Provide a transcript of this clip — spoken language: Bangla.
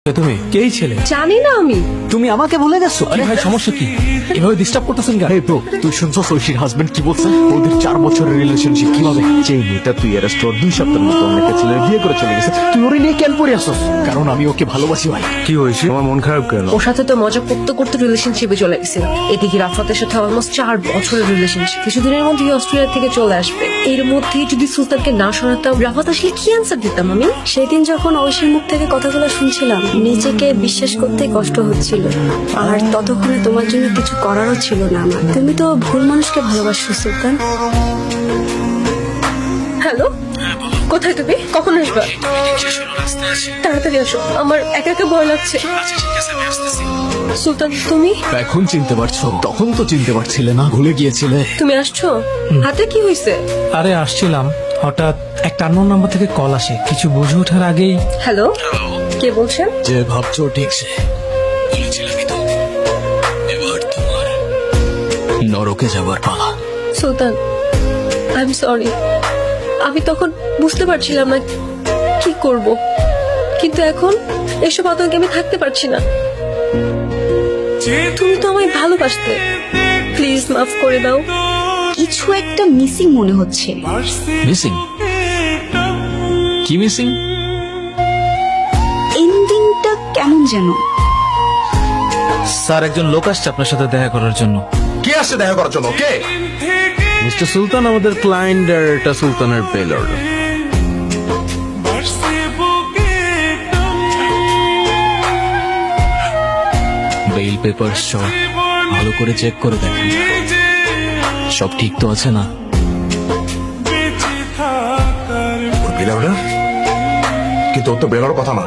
তুমি কেই ছেলে? জানি না আমি। তুমি আমাকে ভুলে গেছো? আরে ভাই সমস্যা কি? এভাবে ডিস্টার্ব করতেছেন কেন? এই ব্রো, তুই শুনছস ঐশীর হাজবেন্ড কি বলছে? ওদের 4 বছরের রিলেশনশিপ। কিভাবে যে মেয়েটা তুই অ্যারেস্ট হওয়ার 2 সপ্তাহের মতো অন্য একটা ছেলের বিয়ে করে চলে গেছে, তুই ওরে নিয়ে কেন পড়ে আসছস? কারণ আমি ওকে ভালোবাসি ভাই। কি হয়েছে? আমার মন খারাপ কেন? ওর সাথে তো মজা করতে করতে রিলেশনশিপে চলে গেছিল। এদিকে রাফাতের সাথে অলমোস্ট 4 বছরের রিলেশনশিপ। কিছুদিনের মধ্যেই অস্ট্রেলিয়া থেকে চলে আসবে। এর মধ্যেই যদি সুলতানকে না শোনাতাম, রাফাত আসলে কি অ্যান্সার দিতাম আমি? সেদিন যখন ঐশীর মুখ থেকে কথাগুলো শুনছিলাম, নিজেকে বিশ্বাস করতে কষ্ট হচ্ছিল। আর ততক্ষণে তোমার জন্য কিছু করারও ছিল না আমার। তুমি তো ভুল মানুষকে ভালোবাসো সুলতান। হ্যালো, কোথায় তুমি? কখন আসবা? তাড়াতাড়ি আসো, আমার একা একা ভয় লাগছে। সুলতান তুমি? এখন চিনতে পারছো? তখন তো চিনতে পারছিলে না, ভুলে গিয়েছিলে। তুমি আসছো? হাতে কি হয়েছে? আরে আসছিলাম, হঠাৎ একটা আননোন নাম্বার থেকে কল আসে। কিছু বুঝে ওঠার আগেই হ্যালো, কে বলছেন? যে ভাবছো ঠিক সে। বলেছিলামই তো, এবার তোমার নরকে যাবার পালা। সুলতান, আই এম সরি। আমি তখন বুঝতে পারছিলাম না কি করব, কিন্তু এখন এসব আতঙ্কে আমি থাকতে পারছি না। তুমি তো আমায় ভালোবাসতে, প্লিজ মাফ করে দাও। কিছু একটা মিসিং মনে হচ্ছে। মিসিং? কি মিসিং? এন্ডিংটা কেমন যেন। স্যার, একজন লোক আসছে আপনার সাথে দেখা করার জন্য। কে আসছে দেখা করার জন্য? কে? মিস্টার সুলতান আমাদের ক্লায়েন্ট, আর এটা সুলতানের বেল অর্ডার। বেইল পেপার সব ভালো করে চেক করে দেখেন, সব ঠিক তো আছে না? Bail order? কিন্তু ওর তো বেল অর্ডার কথা না।